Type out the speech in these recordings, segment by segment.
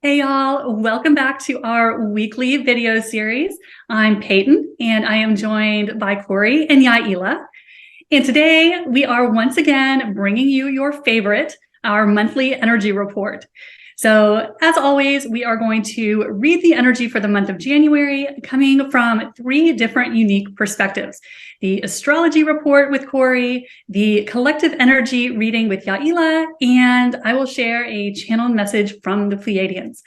Hey y'all, welcome back to our weekly video series. I'm Peyton and I am joined by Corey and Yaila. And today we are once again bringing you your favorite, our monthly energy report. So as always, we are going to read the energy for the month of January coming from three different unique perspectives. The astrology report with Corey, the collective energy reading with Yaila, and I will share a channeled message from the Pleiadians.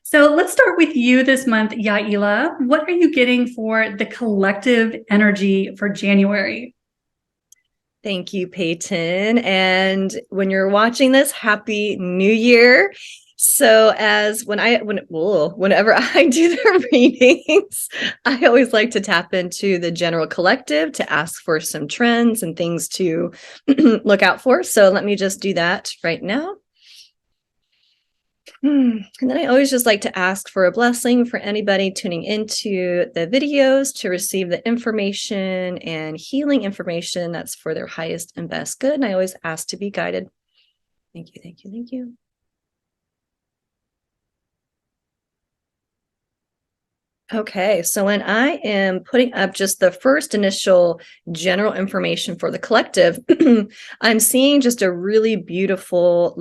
So let's start with you this month, Yaila. What are you getting for the collective energy for January? Thank you, Peyton. And when you're watching this, Happy New Year. So whenever I do the readings, I always like to tap into the general collective to ask for some trends and things to look out for. So let me just do that right now. And then I always just like to ask for a blessing for anybody tuning into the videos to receive the information and healing information that's for their highest and best good. And I always ask to be guided. Thank you, thank you, thank you. Okay, so when I am putting up just the first initial general information for the collective, I'm seeing just a really beautiful,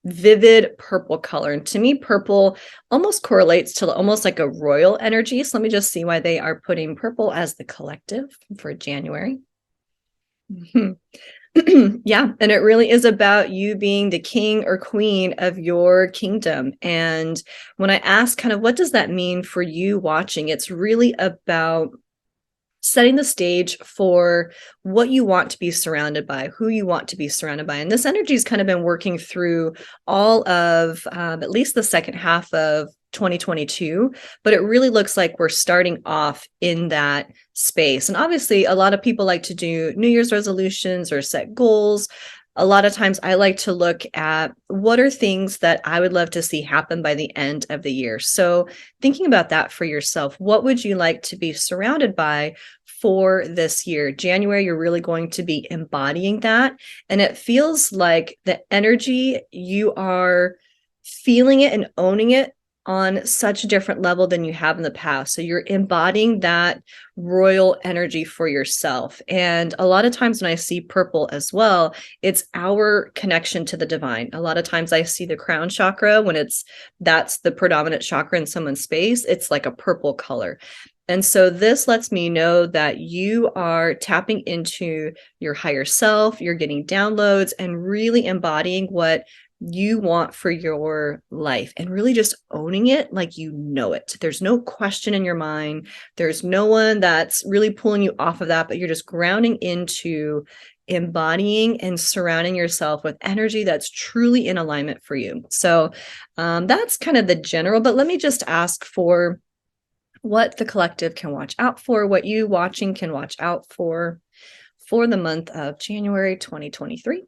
vivid purple color. And to me, purple almost correlates to almost like a royal energy. So let me just see why they are putting purple as the collective for January. Yeah, and it really is about you being the king or queen of your kingdom. And when I ask kind of what does that mean for you watching, it's really about setting the stage for what you want to be surrounded by, who you want to be surrounded by. And this energy has kind of been working through all of at least the second half of 2022, but it really looks like we're starting off in that space. And obviously, a lot of people like to do New Year's resolutions or set goals. A lot of times I like to look at what are things that I would love to see happen by the end of the year. So thinking about that for yourself, what would you like to be surrounded by for this year? January, you're really going to be embodying that. And it feels like the energy, you are feeling it and owning it on such a different level than you have in the past. So you're embodying that royal energy for yourself. And a lot of times when I see purple as well, it's our connection to the divine. A lot of times I see the crown chakra when that's the predominant chakra in someone's space. It's like a purple color. And so this lets me know that you are tapping into your higher self, you're getting downloads and really embodying what you want for your life and really just owning it like you know it. There's no question in your mind. There's no one that's really pulling you off of that, but you're just grounding into embodying and surrounding yourself with energy that's truly in alignment for you. So that's kind of the general, but let me just ask for what the collective can watch out for, what you watching can watch out for the month of January 2023.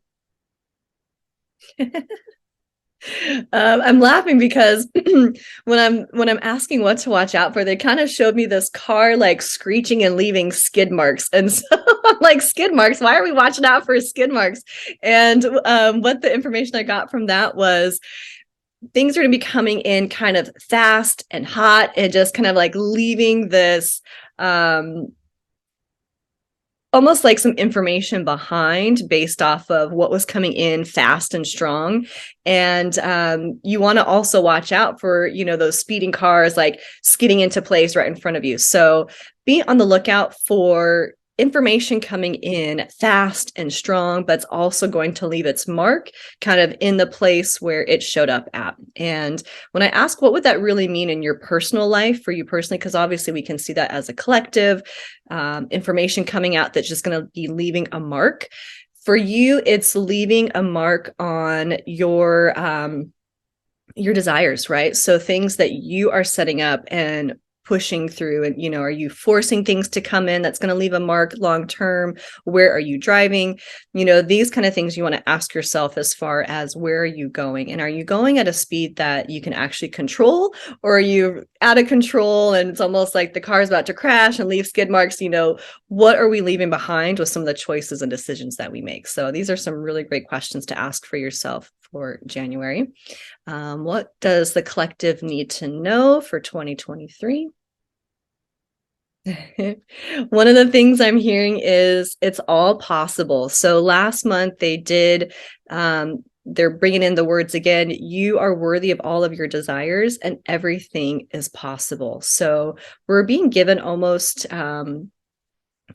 I'm laughing because when I'm asking what to watch out for, they kind of showed me this car like screeching and leaving skid marks, and so I'm like, skid marks, why are we watching out for skid marks? And what the information I got from that was things are going to be coming in kind of fast and hot and just kind of like leaving this almost like some information behind based off of what was coming in fast and strong. And you want to also watch out for, those speeding cars, like skidding into place right in front of you. So be on the lookout for information coming in fast and strong, but it's also going to leave its mark kind of in the place where it showed up at. And when I ask, what would that really mean in your personal life for you personally? Because obviously we can see that as a collective, information coming out that's just going to be leaving a mark. For you, it's leaving a mark on your desires, right? So things that you are setting up and pushing through, and are you forcing things to come in that's going to leave a mark long term? Where are you driving? These kind of things you want to ask yourself as far as where are you going, and are you going at a speed that you can actually control, or are you out of control and it's almost like the car's about to crash and leave skid marks? What are we leaving behind with some of the choices and decisions that we make? So these are some really great questions to ask for yourself for January. What does the collective need to know for 2023? One of the things I'm hearing is it's all possible. So last month they did, they're bringing in the words again, you are worthy of all of your desires and everything is possible. So we're being given almost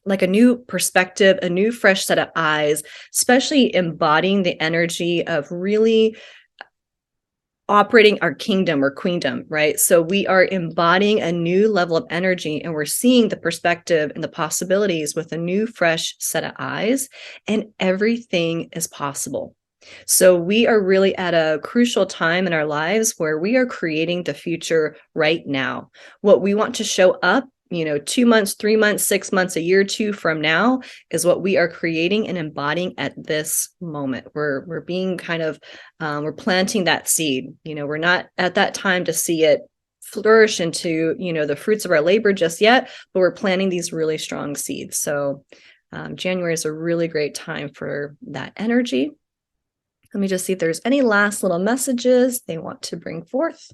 like a new perspective, a new fresh set of eyes, especially embodying the energy of really operating our kingdom or queendom, right? So we are embodying a new level of energy and we're seeing the perspective and the possibilities with a new fresh set of eyes, and everything is possible. So we are really at a crucial time in our lives where we are creating the future right now. What we want to show up, 2 months, 3 months, 6 months, a year or two from now is what we are creating and embodying at this moment. We're being kind of, we're planting that seed. We're not at that time to see it flourish into, the fruits of our labor just yet, but we're planting these really strong seeds. So January is a really great time for that energy. Let me just see if there's any last little messages they want to bring forth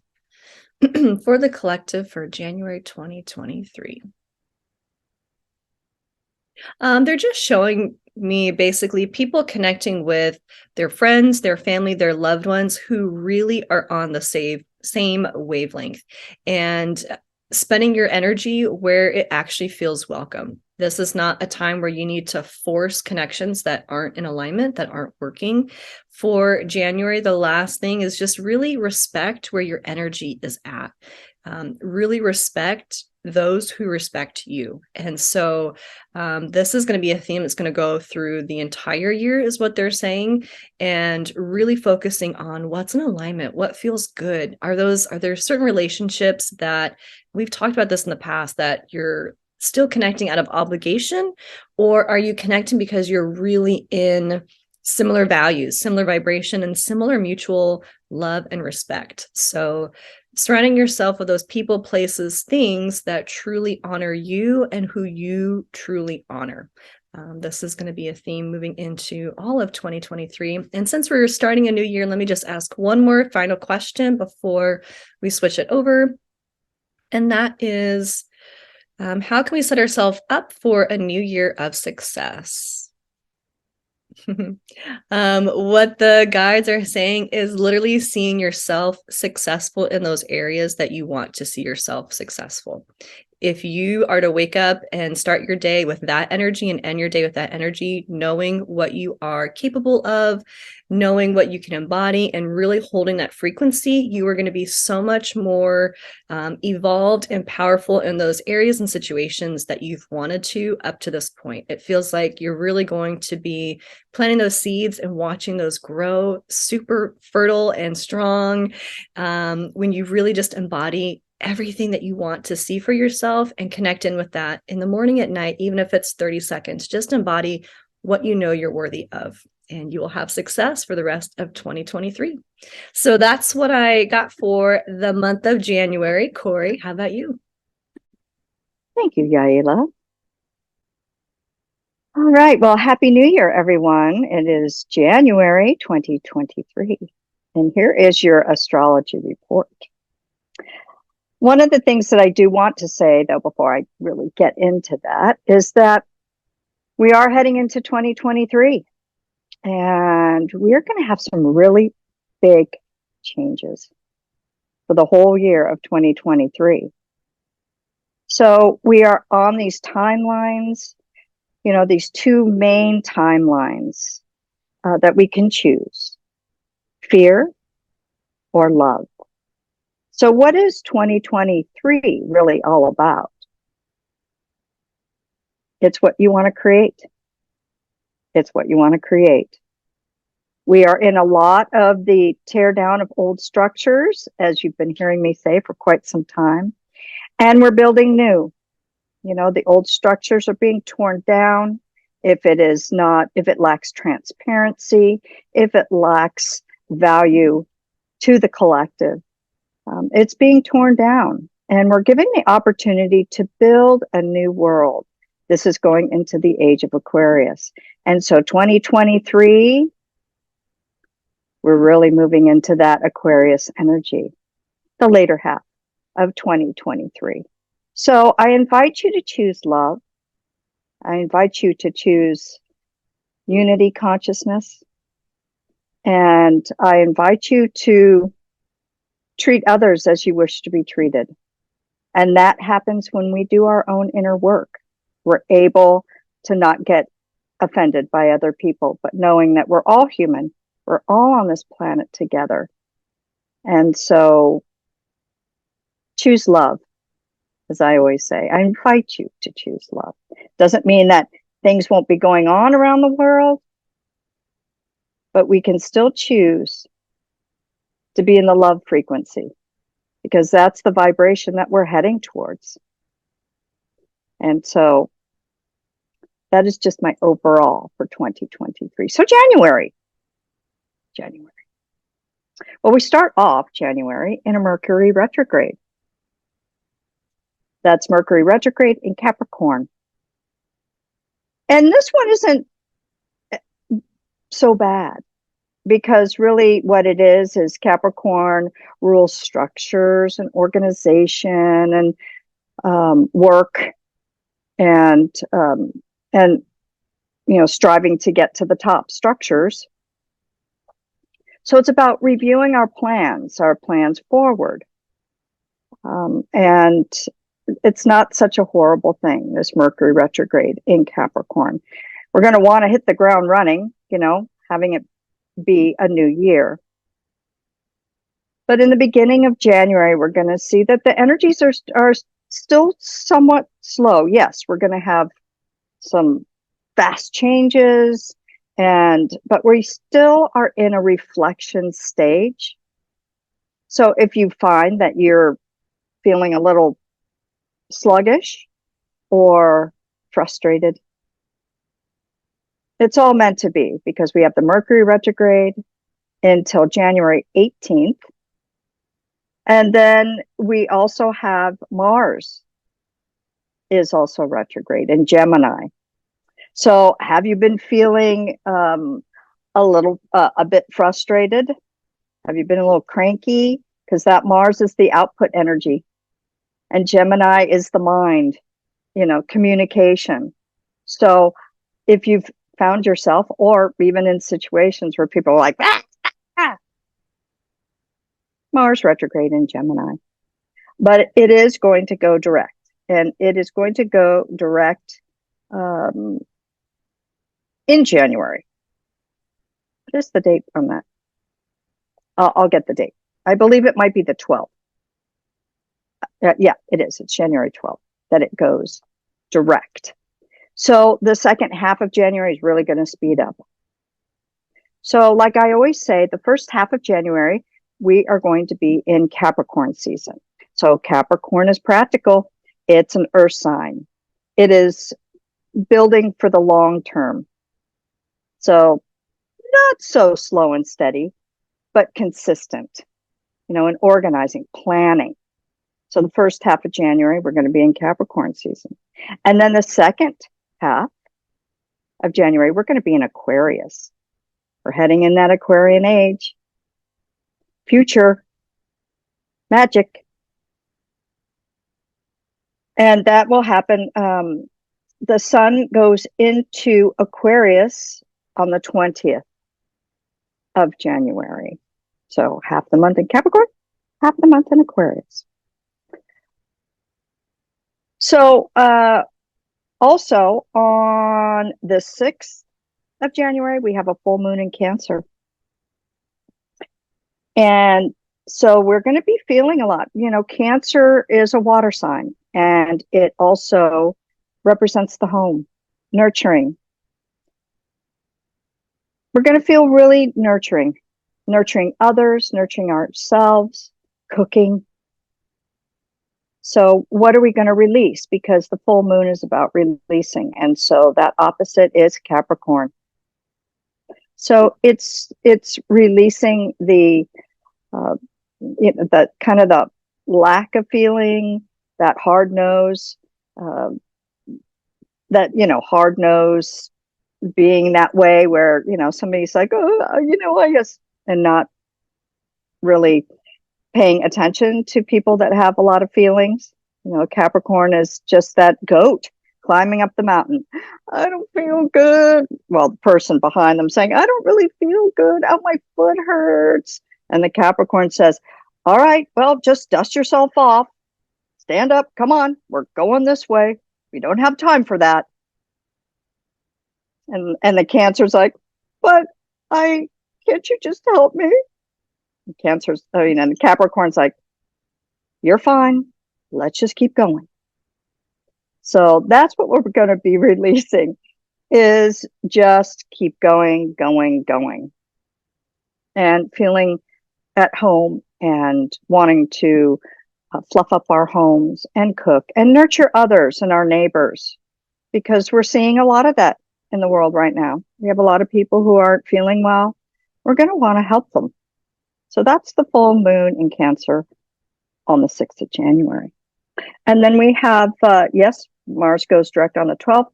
for the collective for January 2023. They're just showing me basically people connecting with their friends, their family, their loved ones who really are on the same wavelength, and spending your energy where it actually feels welcome. This is not a time where you need to force connections that aren't in alignment, that aren't working. For January, the last thing is just really respect where your energy is at. Really respect those who respect you. And so this is going to be a theme that's going to go through the entire year is what they're saying, and really focusing on what's in alignment, what feels good. Are there certain relationships that we've talked about this in the past that you're still connecting out of obligation, or are you connecting because you're really in similar values, similar vibration, and similar mutual love and respect? So surrounding yourself with those people, places, things that truly honor you and who you truly honor. This is going to be a theme moving into all of 2023. And since we're starting a new year, let me just ask one more final question before we switch it over. And that is, how can we set ourselves up for a new year of success? What the guides are saying is literally seeing yourself successful in those areas that you want to see yourself successful. If you are to wake up and start your day with that energy and end your day with that energy, knowing what you are capable of, knowing what you can embody, and really holding that frequency, you are going to be so much more evolved and powerful in those areas and situations that you've wanted to up to this point. It feels like you're really going to be planting those seeds and watching those grow super fertile and strong when you really just embody everything that you want to see for yourself and connect in with that in the morning, at night, even if it's 30 seconds. Just embody what you know you're worthy of, and you will have success for the rest of 2023. So that's what I got for the month of January. Corey, how about you? Thank you, Yaila. All right. Well, Happy New Year, everyone. It is January 2023, and here is your astrology report. One of the things that I do want to say, though, before I really get into that, is that we are heading into 2023, and we're going to have some really big changes for the whole year of 2023. So we are on these timelines, these two main timelines that we can choose: fear or love. So what is 2023 really all about? It's what you want to create. It's what you want to create. We are in a lot of the tear down of old structures, as you've been hearing me say for quite some time, and we're building new. The old structures are being torn down. If it lacks transparency, if it lacks value to the collective, it's being torn down, and we're giving the opportunity to build a new world. This is going into the age of Aquarius. And so 2023 We're really moving into that Aquarius energy, the later half of 2023. So I invite you to choose love. I invite you to choose unity consciousness. And I invite you to treat others as you wish to be treated. And that happens when we do our own inner work. We're able to not get offended by other people, but knowing that we're all human, we're all on this planet together. And so choose love, as I always say. I invite you to choose love. Doesn't mean that things won't be going on around the world, but we can still choose to be in the love frequency, because that's the vibration that we're heading towards. And so that is just my overall for 2023. So January. Well, we start off January in a Mercury retrograde. That's Mercury retrograde in Capricorn. And this one isn't so bad, because really what it is Capricorn rules structures and organization and work and striving to get to the top structures. So it's about reviewing our plans forward. And it's not such a horrible thing, this Mercury retrograde in Capricorn. We're going to want to hit the ground running, having it be a new year. But in the beginning of January, we're going to see that the energies are still somewhat slow. Yes, we're going to have some fast changes, but we still are in a reflection stage. So if you find that you're feeling a little sluggish or frustrated, it's all meant to be, because we have the Mercury retrograde until January 18th. And then we also have Mars is also retrograde in Gemini. So have you been feeling a bit frustrated? Have you been a little cranky? Because that Mars is the output energy, and Gemini is the mind, communication. So if you've found yourself, or even in situations where people are like, Mars retrograde in Gemini. But it is going to go direct, and it is going to go direct in January. What is the date on that? I'll get the date. I believe it might be the 12th. Yeah, it is. It's January 12th that it goes direct. So the second half of January is really going to speed up. So like I always say, the first half of January, we are going to be in Capricorn season. So Capricorn is practical. It's an earth sign. It is building for the long term. So not so slow and steady, but consistent, and organizing, planning. So the first half of January, we're going to be in Capricorn season. And then the second half of January, we're going to be in Aquarius. We're heading in that Aquarian age. Future. Magic. And that will happen. The sun goes into Aquarius on the 20th of January. So half the month in Capricorn, half the month in Aquarius. So also on the 6th of January, we have a full moon in Cancer. And so we're going to be feeling a lot. Cancer is a water sign, and it also represents the home, nurturing. We're going to feel really nurturing others, nurturing ourselves, cooking. So what are we going to release? Because the full moon is about releasing. And so that opposite is Capricorn. So it's releasing the kind of the lack of feeling, that hard nose, hard nose being that way where, somebody's like, oh, I guess and not really paying attention to people that have a lot of feelings. You know, Capricorn is just that goat climbing up the mountain. I don't feel good. Well, the person behind them saying, I don't really feel good. Oh, my foot hurts. And the Capricorn says, all right, well, just dust yourself off. Stand up. Come on. We're going this way. We don't have time for that. And the Cancer's like, but can't you just help me? And the Capricorn's like, you're fine. Let's just keep going. So that's what we're going to be releasing, is just keep going, going, going. And feeling at home and wanting to fluff up our homes and cook and nurture others and our neighbors, because we're seeing a lot of that in the world right now. We have a lot of people who aren't feeling well. We're going to want to help them. So that's the full moon in Cancer on the 6th of January. And then we have, Mars goes direct on the 12th.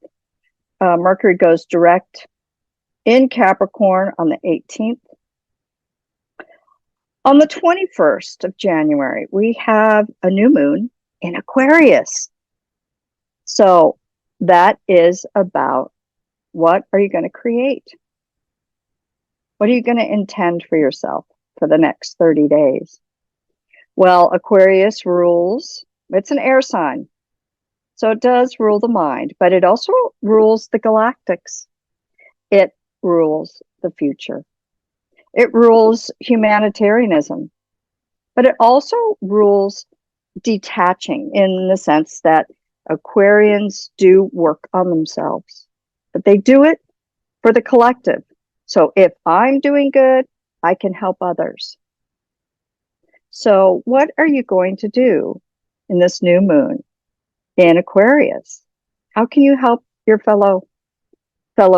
Mercury goes direct in Capricorn on the 18th. On the 21st of January, we have a new moon in Aquarius. So that is about, what are you going to create? What are you going to intend for yourself for the next 30 days? Well, Aquarius rules, it's an air sign. So it does rule the mind, but it also rules the galactics. It rules the future. It rules humanitarianism, but it also rules detaching, in the sense that Aquarians do work on themselves, but they do it for the collective. So if I'm doing good, I can help others. So what are you going to do in this new moon in Aquarius? How can you help your fellow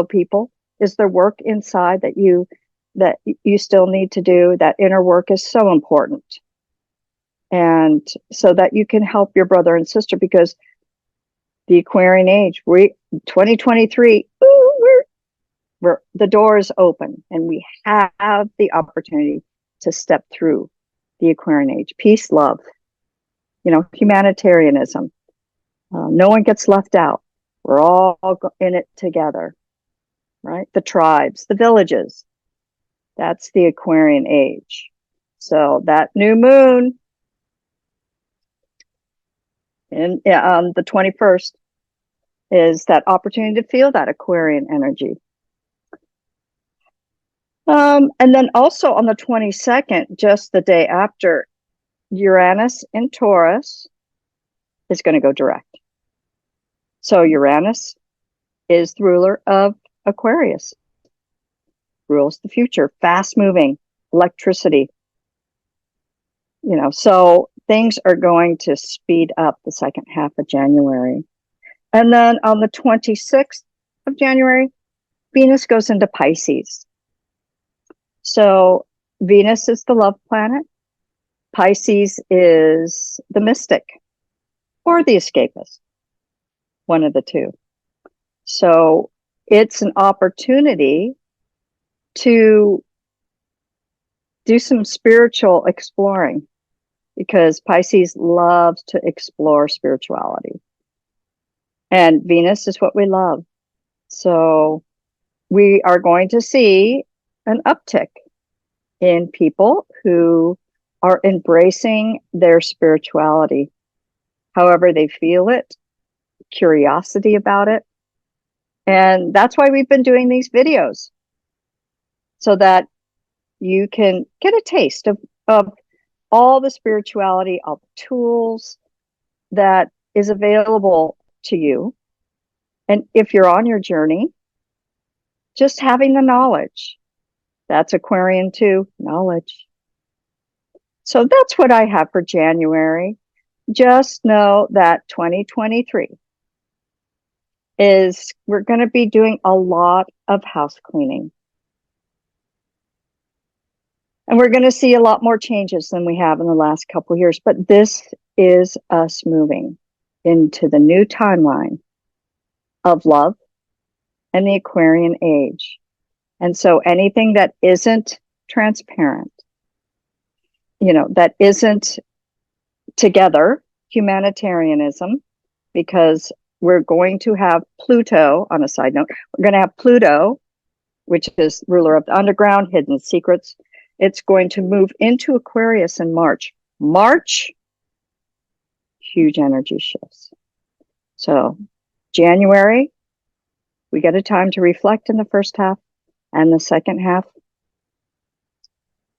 people? Is there work inside that you still need to do? That inner work is so important. And so that you can help your brother and sister, because the Aquarian age, 2023, the door is open, and we have the opportunity to step through the Aquarian age. Peace, love, humanitarianism. No one gets left out. We're all in it together, right? The tribes, the villages. That's the Aquarian age. So that new moon on the 21st is that opportunity to feel that Aquarian energy. And then also on the 22nd, just the day after, Uranus in Taurus is going to go direct. So Uranus is the ruler of Aquarius, rules the future, fast moving, electricity. So things are going to speed up the second half of January. And then on the 26th of January, Venus goes into Pisces. So Venus is the love planet. Pisces is the mystic or the escapist, one of the two. So it's an opportunity to do some spiritual exploring, because Pisces loves to explore spirituality. And Venus is what we love. So we are going to see an uptick in people who are embracing their spirituality, however they feel it, curiosity about it. And that's why we've been doing these videos, so that you can get a taste of all the spirituality, all the tools that is available to you. And if you're on your journey, just having the knowledge. That's Aquarian too, knowledge. So that's what I have for January. Just know that 2023 we're going to be doing a lot of house cleaning. And we're going to see a lot more changes than we have in the last couple of years. But this is us moving into the new timeline of love and the Aquarian age. And so anything that isn't transparent, that isn't together humanitarianism, because we're going to have Pluto, on a side note, we're going to have Pluto, which is ruler of the underground, hidden secrets. It's going to move into Aquarius in March. March, huge energy shifts. So January, we get a time to reflect in the first half, and the second half,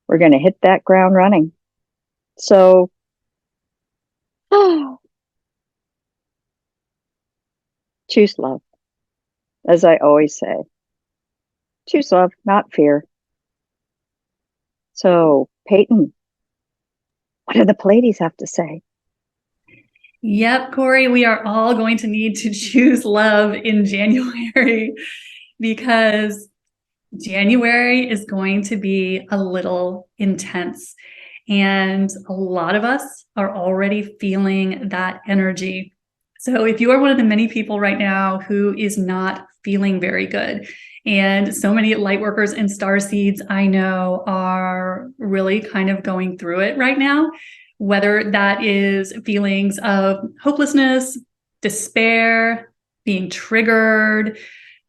we're going to hit that ground running. So, choose love. As I always say, choose love, not fear. So, Peyton, what do the Pleaides have to say? Yep, Corey, we are all going to need to choose love in January, because January is going to be a little intense. And a lot of us are already feeling that energy. So if you are one of the many people right now who is not feeling very good, and so many light workers and starseeds I know are really kind of going through it right now, whether that is feelings of hopelessness, despair, being triggered,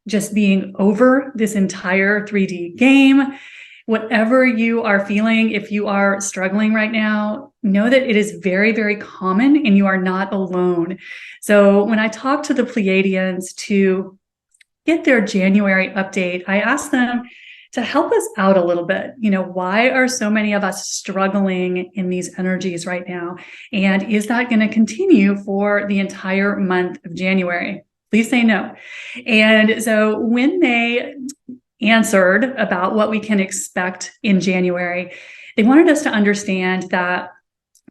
just being over this entire 3D game, whatever you are feeling, if you are struggling right now, know that it is very, very common and you are not alone. So when I talk to the Pleiadians to get their January update, I ask them to help us out a little bit. Why are so many of us struggling in these energies right now? And is that going to continue for the entire month of January? Please say no. And so when they answered about what we can expect in January, they wanted us to understand that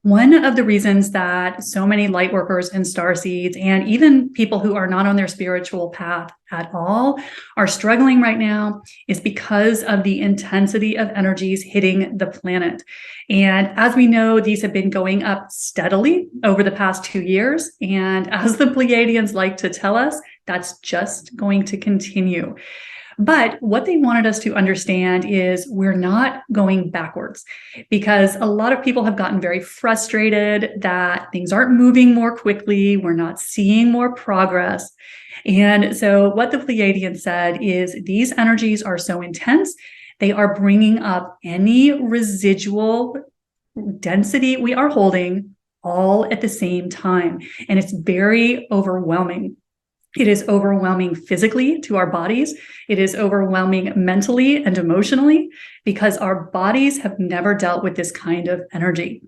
one of the reasons that so many light workers and starseeds, and even people who are not on their spiritual path at all, are struggling right now is because of the intensity of energies hitting the planet. And as we know, these have been going up steadily over the past 2 years. And as the Pleiadians like to tell us, that's just going to continue. But what they wanted us to understand is we're not going backwards, because a lot of people have gotten very frustrated that things aren't moving more quickly. We're not seeing more progress. And so what the Pleiadians said is these energies are so intense, they are bringing up any residual density we are holding all at the same time. And it's very overwhelming. It is overwhelming physically to our bodies. It is overwhelming mentally and emotionally, because our bodies have never dealt with this kind of energy.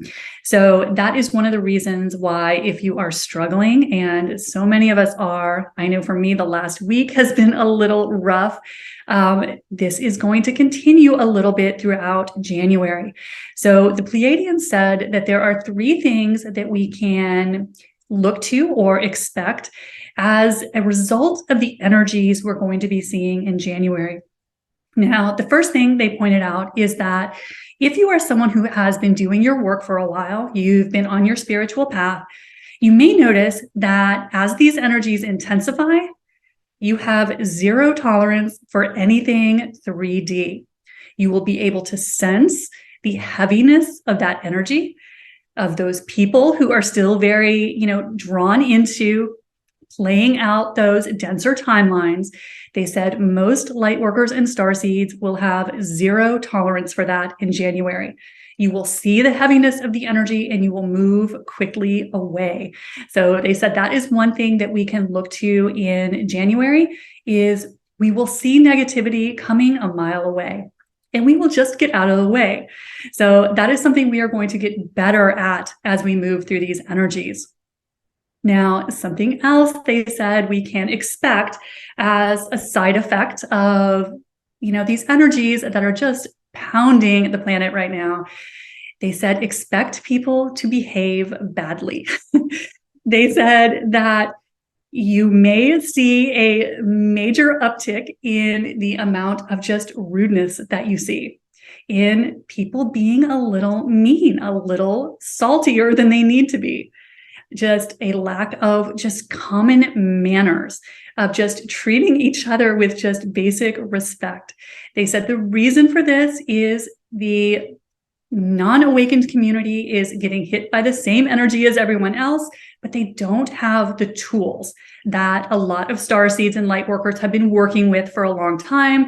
So that is one of the reasons why, if you are struggling, and so many of us are, I know for me, the last week has been a little rough. This is going to continue a little bit throughout January. So the Pleiadians said that there are 3 things that we can look to or expect as a result of the energies we're going to be seeing in January. Now, the first thing they pointed out is that if you are someone who has been doing your work for a while, you've been on your spiritual path, you may notice that as these energies intensify, you have 0 tolerance for anything 3D. You will be able to sense the heaviness of that energy, of those people who are still very, drawn into playing out those denser timelines. They said most light workers and starseeds will have 0 tolerance for that in January. You will see the heaviness of the energy and you will move quickly away. So they said that is one thing that we can look to in January, is we will see negativity coming a mile away, and we will just get out of the way. So that is something we are going to get better at as we move through these energies. Now, something else they said we can expect as a side effect of, these energies that are just pounding the planet right now. They said, expect people to behave badly. They said that you may see a major uptick in the amount of just rudeness that you see, in people being a little mean, a little saltier than they need to be. Just a lack of just common manners, of just treating each other with just basic respect. They said the reason for this is the non-awakened community is getting hit by the same energy as everyone else, but they don't have the tools that a lot of starseeds and light workers have been working with for a long time.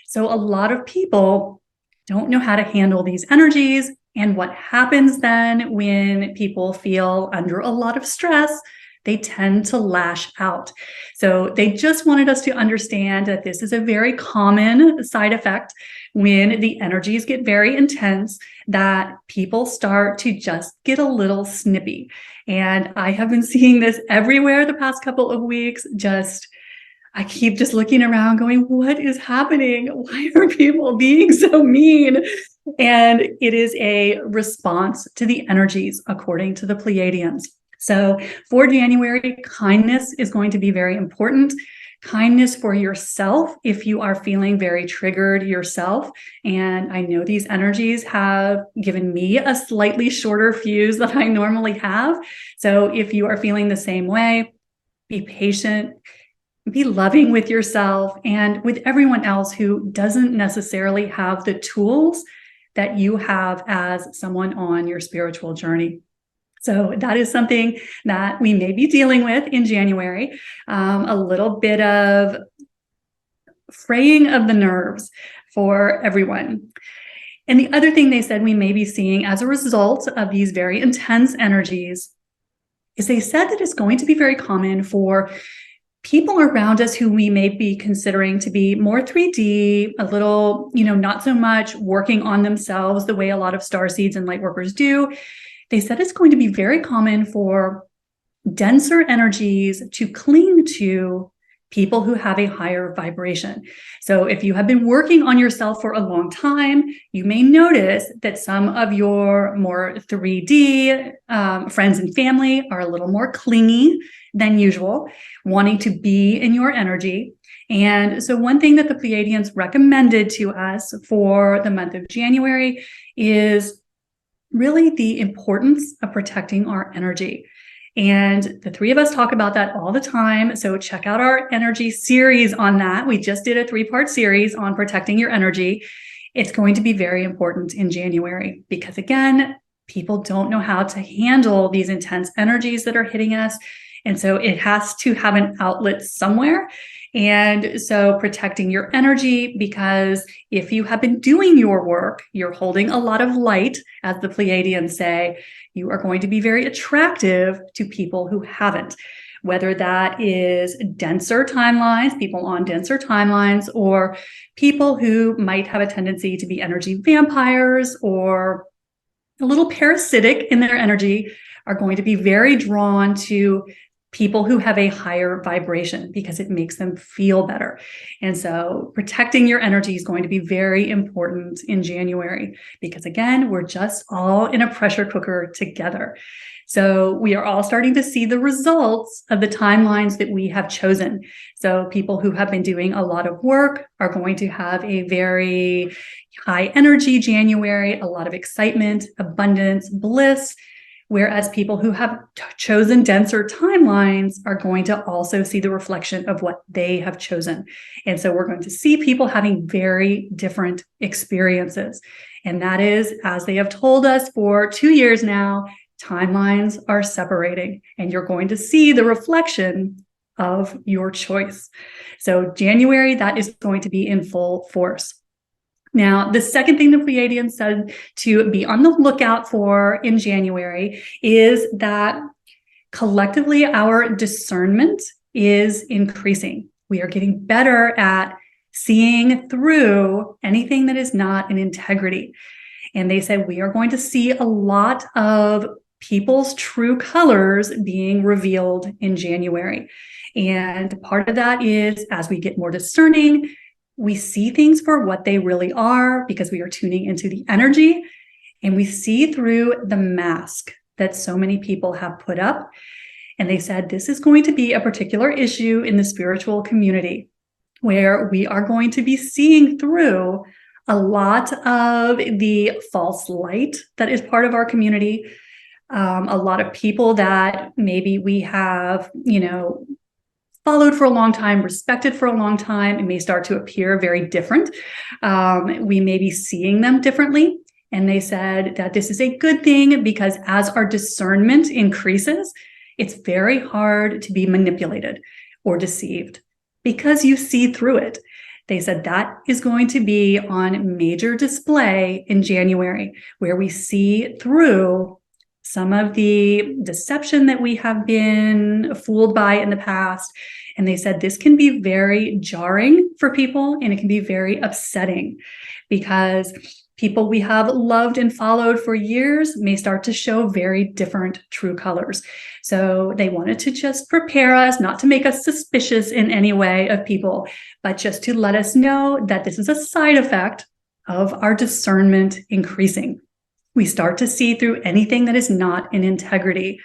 So a lot of people don't know how to handle these energies. And what happens then when people feel under a lot of stress, they tend to lash out. So they just wanted us to understand that this is a very common side effect when the energies get very intense, that people start to just get a little snippy. And I have been seeing this everywhere the past couple of weeks. I keep just looking around going, what is happening? Why are people being so mean? And it is a response to the energies, according to the Pleiadians. So for January, kindness is going to be very important. Kindness for yourself if you are feeling very triggered yourself. And I know these energies have given me a slightly shorter fuse than I normally have. So if you are feeling the same way, be patient, be loving with yourself and with everyone else who doesn't necessarily have the tools that you have as someone on your spiritual journey. So that is something that we may be dealing with in January, a little bit of fraying of the nerves for everyone. And the other thing they said we may be seeing as a result of these very intense energies is they said that it's going to be very common for people around us who we may be considering to be more 3D, a little, not so much working on themselves the way a lot of starseeds and light workers do. They said it's going to be very common for denser energies to cling to people who have a higher vibration. So if you have been working on yourself for a long time, you may notice that some of your more 3D friends and family are a little more clingy than usual, wanting to be in your energy. And so one thing that the Pleiadians recommended to us for the month of January is really the importance of protecting our energy. And the three of us talk about that all the time. So check out our energy series on that. We just did a 3-part series on protecting your energy. It's going to be very important in January because, again, people don't know how to handle these intense energies that are hitting us. And so it has to have an outlet somewhere. And so protecting your energy, because if you have been doing your work, you're holding a lot of light, as the Pleiadians say, you are going to be very attractive to people who haven't, whether that is denser timelines, people on denser timelines, or people who might have a tendency to be energy vampires or a little parasitic in their energy, are going to be very drawn to people who have a higher vibration because it makes them feel better. And so protecting your energy is going to be very important in January because, again, we're just all in a pressure cooker together. So we are all starting to see the results of the timelines that we have chosen. So people who have been doing a lot of work are going to have a very high energy January, a lot of excitement, abundance, bliss. Whereas people who have chosen denser timelines are going to also see the reflection of what they have chosen. And so we're going to see people having very different experiences. And that is, as they have told us for 2 years now, timelines are separating, and you're going to see the reflection of your choice. So January, that is going to be in full force. Now, the second thing the Pleiadians said to be on the lookout for in January is that collectively our discernment is increasing. We are getting better at seeing through anything that is not in integrity. And they said we are going to see a lot of people's true colors being revealed in January. And part of that is as we get more discerning, we see things for what they really are because we are tuning into the energy, and we see through the mask that so many people have put up. And they said this is going to be a particular issue in the spiritual community where we are going to be seeing through a lot of the false light that is part of our community. A lot of people that maybe we have, followed for a long time, respected for a long time, it may start to appear very different. We may be seeing them differently. And they said that this is a good thing because as our discernment increases, it's very hard to be manipulated or deceived because you see through it. They said that is going to be on major display in January, where we see through some of the deception that we have been fooled by in the past. And they said this can be very jarring for people, and it can be very upsetting because people we have loved and followed for years may start to show very different true colors. So they wanted to just prepare us, not to make us suspicious in any way of people, but just to let us know that this is a side effect of our discernment increasing. We start to see through anything that is not in integrity.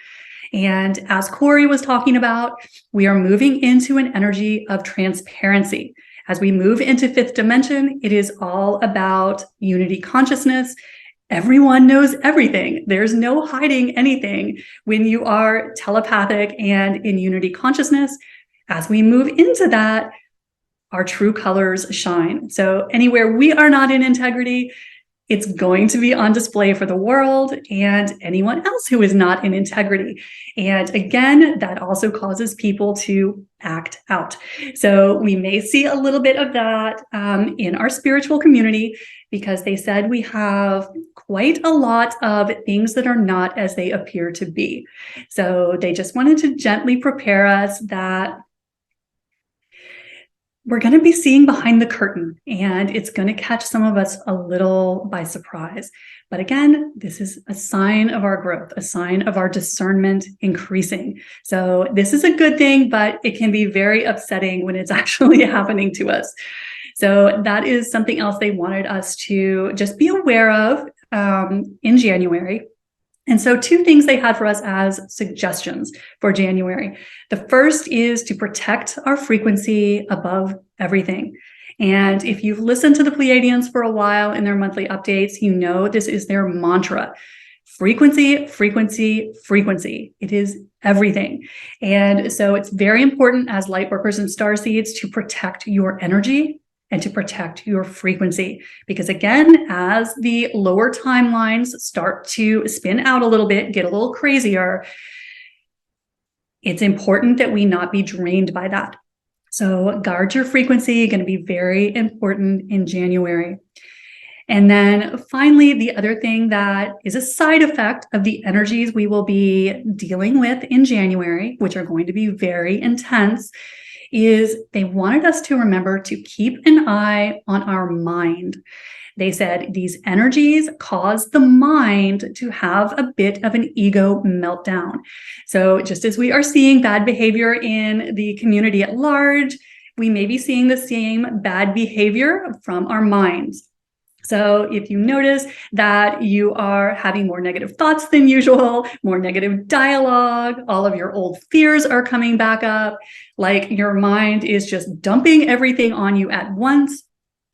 And as Corey was talking about, we are moving into an energy of transparency. As we move into fifth dimension, it is all about unity consciousness. Everyone knows everything. There's no hiding anything when you are telepathic and in unity consciousness. As we move into that, our true colors shine. So anywhere we are not in integrity, it's going to be on display for the world and anyone else who is not in integrity. And again, that also causes people to act out. So we may see a little bit of that in our spiritual community, because they said we have quite a lot of things that are not as they appear to be. So they just wanted to gently prepare us that we're going to be seeing behind the curtain, and it's going to catch some of us a little by surprise. But again, this is a sign of our growth, a sign of our discernment increasing. So this is a good thing, but it can be very upsetting when it's actually happening to us. So that is something else they wanted us to just be aware of in January. And so two things they had for us as suggestions for January. The first is to protect our frequency above everything. And if you've listened to the Pleiadians for a while in their monthly updates, you know this is their mantra. Frequency, frequency, frequency. It is everything. And so it's very important as light workers and starseeds to protect your energy and to protect your frequency. Because again, as the lower timelines start to spin out a little bit, get a little crazier, it's important that we not be drained by that. So guard your frequency, going to be very important in January. And then finally, the other thing that is a side effect of the energies we will be dealing with in January, which are going to be very intense, is they wanted us to remember to keep an eye on our mind. They said these energies cause the mind to have a bit of an ego meltdown. So just as we are seeing bad behavior in the community at large, we may be seeing the same bad behavior from our minds. So if you notice that you are having more negative thoughts than usual, more negative dialogue, all of your old fears are coming back up, like your mind is just dumping everything on you at once,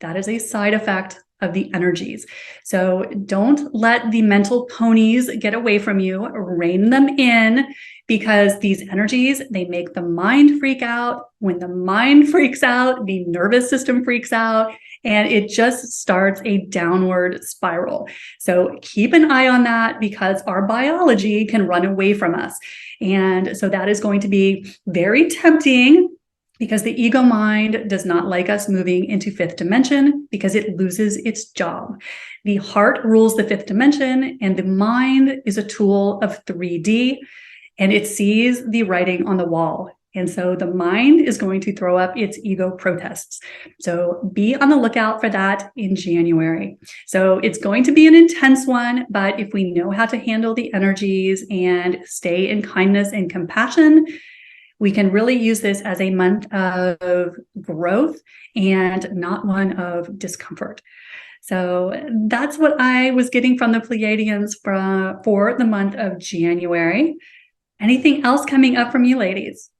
that is a side effect of the energies. So don't let the mental ponies get away from you, rein them in, because these energies, they make the mind freak out. When the mind freaks out, the nervous system freaks out, and it just starts a downward spiral. So keep an eye on that, because our biology can run away from us. And so that is going to be very tempting, because the ego mind does not like us moving into fifth dimension because it loses its job. The heart rules the fifth dimension, and the mind is a tool of 3D, and it sees the writing on the wall. And so the mind is going to throw up its ego protests. So be on the lookout for that in January. So it's going to be an intense one, but if we know how to handle the energies and stay in kindness and compassion, we can really use this as a month of growth and not one of discomfort. So that's what I was getting from the Pleiadians for the month of January. Anything else coming up from you ladies?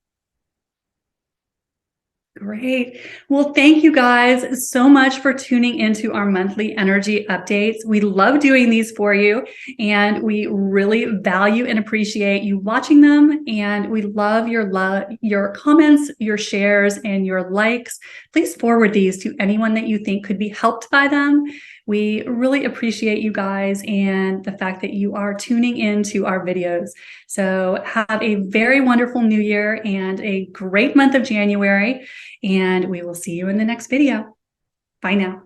Great. Well, thank you guys so much for tuning into our monthly energy updates. We love doing these for you, and we really value and appreciate you watching them. And we love your comments, your shares, and your likes. Please forward these to anyone that you think could be helped by them. We really appreciate you guys and the fact that you are tuning into our videos. So have a very wonderful new year and a great month of January, and we will see you in the next video. Bye now.